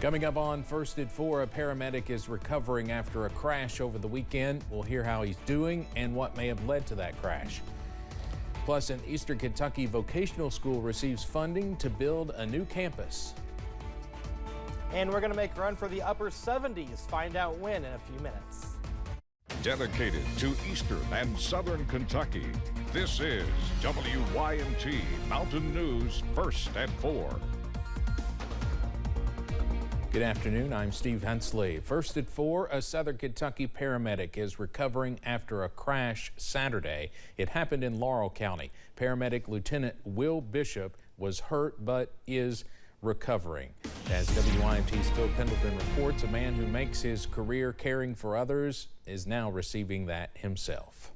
Coming up on First at 4, a paramedic is recovering after a crash over the weekend. We'll hear how he's doing and what may have led to that crash. Plus, an Eastern Kentucky vocational school receives funding to build a new campus. And we're going to make a run for the upper 70s. Find out when in a few minutes. Dedicated to Eastern and Southern Kentucky, this is WYMT Mountain News First at 4. Good afternoon, I'm Steve Hensley. First at 4, a Southern Kentucky paramedic is recovering after a crash Saturday. It happened in Laurel County. Paramedic Lieutenant Will Bishop was hurt but is recovering. As WYMT's Phil Pendleton reports, a man who makes his career caring for others is now receiving that himself.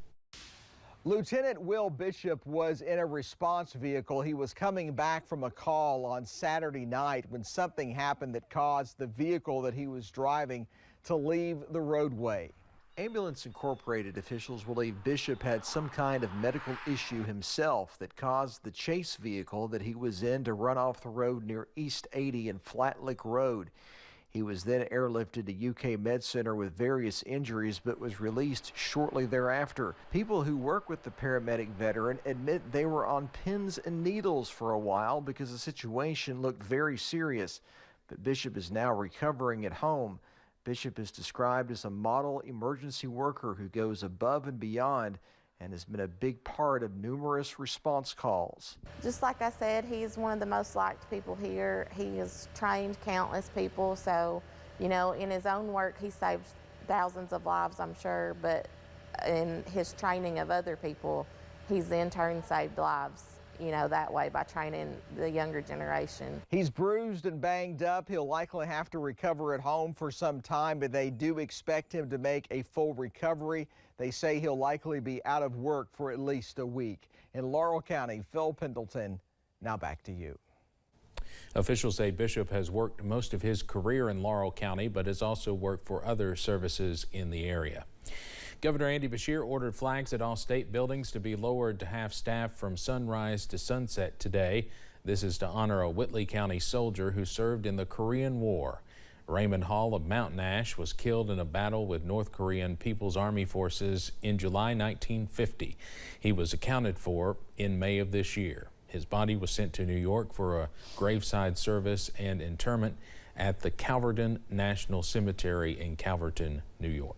Lieutenant Will Bishop was in a response vehicle. He was coming back from a call on Saturday night when something happened that caused the vehicle that he was driving to leave the roadway. Ambulance Incorporated officials believe Bishop had some kind of medical issue himself that caused the chase vehicle that he was in to run off the road near East 80 and Flat Lick Road. He was then airlifted to UK Med Center with various injuries but was released shortly thereafter. People who work with the paramedic veteran admit they were on pins and needles for a while because the situation looked very serious. But Bishop is now recovering at home. Bishop is described as a model emergency worker who goes above and beyond and has been a big part of numerous response calls. Just like I said, he's one of the most liked people here. He has trained countless people, so, you know, in his own work, he saved thousands of lives, I'm sure, but in his training of other people, he's in turn saved lives, you know, that way by training the younger generation. He's bruised and banged up. He'll likely have to recover at home for some time, but they do expect him to make a full recovery. They say he'll likely be out of work for at least a week. In Laurel County, Phil Pendleton, now back to you. Officials say Bishop has worked most of his career in Laurel County, but has also worked for other services in the area. Governor Andy Beshear ordered flags at all state buildings to be lowered to half staff from sunrise to sunset today. This is to honor a Whitley County soldier who served in the Korean War. Raymond Hall of Mountain Ash was killed in a battle with North Korean People's Army forces in July 1950. He was accounted for in May of this year. His body was sent to New York for a graveside service and interment at the Calverton National Cemetery in Calverton, New York.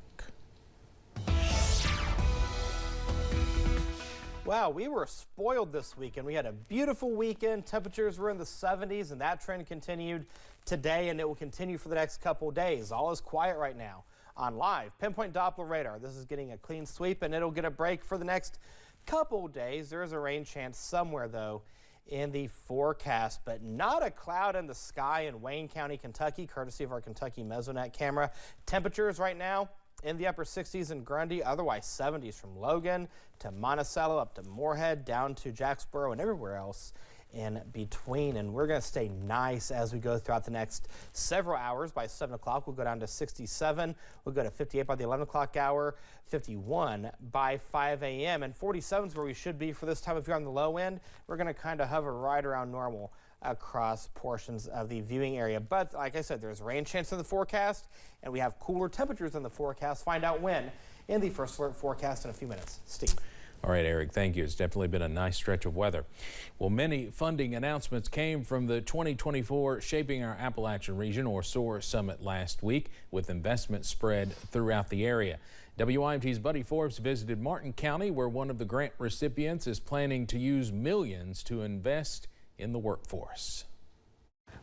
Wow, we were spoiled this weekend. We had a beautiful weekend. Temperatures were in the 70s, and that trend continued today, and it will continue for the next couple of days. All is quiet right now on live pinpoint Doppler radar. This is getting a clean sweep, and it'll get a break for the next couple of days. There is a rain chance somewhere, though, in the forecast, but not a cloud in the sky in Wayne County, Kentucky, courtesy of our Kentucky Mesonet camera. Temperatures right now in the upper 60s in Grundy, otherwise 70s from Logan to Monticello up to Moorhead down to Jacksboro and everywhere else in between. And we're going to stay nice as we go throughout the next several hours. By 7 o'clock, we'll go down to 67. We'll go to 58 by the 11 o'clock hour, 51 by 5 a.m. And 47 is where we should be for this time. If you're on the low end, we're going to kind of hover right around normal across portions of the viewing area. But like I said, there's rain chance in the forecast, and we have cooler temperatures in the forecast. Find out when in the First Alert forecast in a few minutes. Steve. All right, Eric, thank you. It's definitely been a nice stretch of weather. Well, many funding announcements came from the 2024 Shaping Our Appalachian Region, or SOAR Summit last week, with investment spread throughout the area. WYMT's Buddy Forbes visited Martin County, where one of the grant recipients is planning to use millions to invest in the workforce.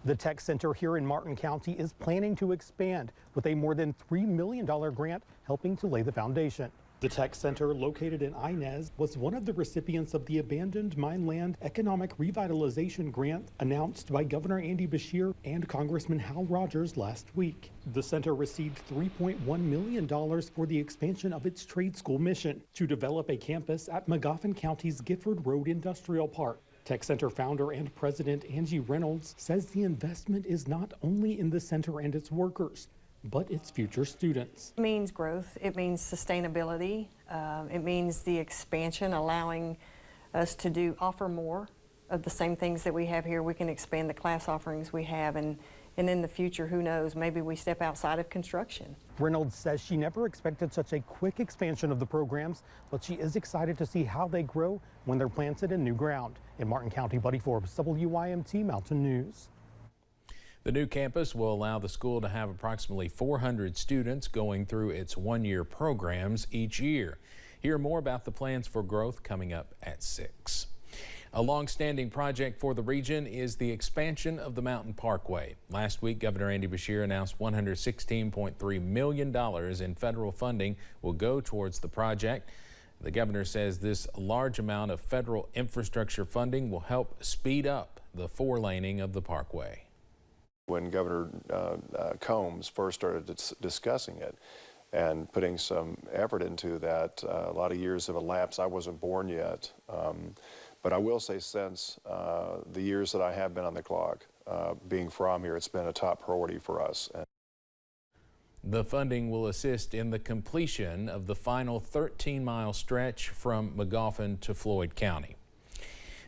The Tech Center here in Martin County is planning to expand with a more than $3 million grant helping to lay the foundation. The Tech Center, located in Inez, was one of the recipients of the Abandoned Mineland Economic Revitalization Grant announced by Governor Andy Beshear and Congressman Hal Rogers last week. The center received $3.1 million for the expansion of its trade school mission to develop a campus at Magoffin County's Gifford Road Industrial Park. Tech Center founder and president Angie Reynolds says the investment is not only in the center and its workers, but its future students. It means growth, it means sustainability, it means the expansion, allowing us to offer more of the same things that we have here. We can expand the class offerings we have and And in the future, who knows, maybe we step outside of construction. Reynolds says she never expected such a quick expansion of the programs, but she is excited to see how they grow when they're planted in new ground. In Martin County, Buddy Forbes, WYMT Mountain News. The new campus will allow the school to have approximately 400 students going through its one-year programs each year. Hear more about the plans for growth coming up at 6. A long-standing project for the region is the expansion of the Mountain Parkway. Last week, Governor Andy Beshear announced $116.3 million in federal funding will go towards the project. The governor says this large amount of federal infrastructure funding will help speed up the four-laning of the Parkway. When Governor Combs first started discussing it and putting some effort into that, a lot of years have elapsed. I wasn't born yet. But I will say since the years that I have been on the clock, being from here, it's been a top priority for us. The funding will assist in the completion of the final 13-mile stretch from Magoffin to Floyd County.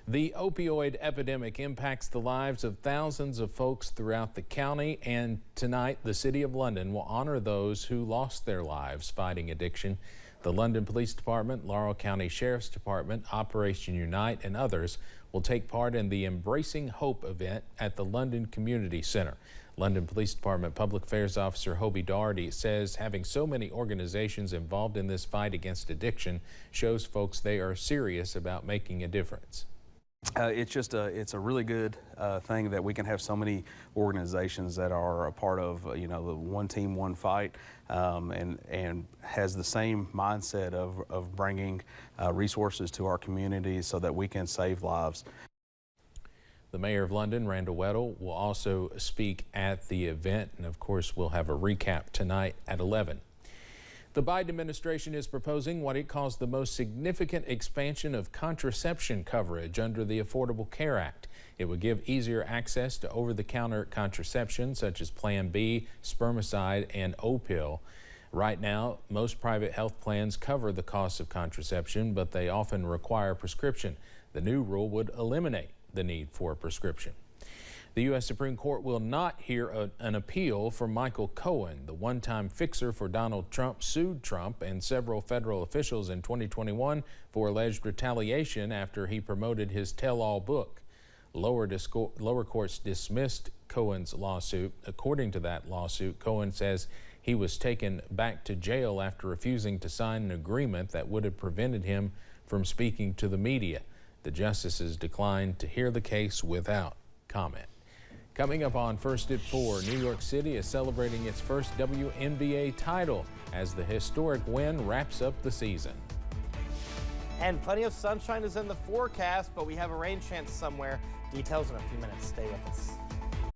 The opioid epidemic impacts the lives of thousands of folks throughout the county, and tonight the City of London will honor those who lost their lives fighting addiction. The London Police Department, Laurel County Sheriff's Department, Operation Unite, and others will take part in the Embracing Hope event at the London Community Center. London Police Department Public Affairs Officer Hobie Doherty says having so many organizations involved in this fight against addiction shows folks they are serious about making a difference. It's a really good thing that we can have so many organizations that are a part of the one team, one fight, and has the same mindset of bringing resources to our communities so that we can save lives. The Mayor of London, Randall Weddle, will also speak at the event, and of course we'll have a recap tonight at 11. The Biden administration is proposing what it calls the most significant expansion of contraception coverage under the Affordable Care Act. It would give easier access to over-the-counter contraception such as Plan B, spermicide, and O-pill. Right now, most private health plans cover the cost of contraception, but they often require prescription. The new rule would eliminate the need for a prescription. The U.S. Supreme Court will not hear an appeal from Michael Cohen. The one-time fixer for Donald Trump sued Trump and several federal officials in 2021 for alleged retaliation after he promoted his tell-all book. Lower courts dismissed Cohen's lawsuit. According to that lawsuit, Cohen says he was taken back to jail after refusing to sign an agreement that would have prevented him from speaking to the media. The justices declined to hear the case without comment. Coming up on First at 4, New York City is celebrating its first WNBA title as the historic win wraps up the season. And plenty of sunshine is in the forecast, but we have a rain chance somewhere. Details in a few minutes. Stay with us.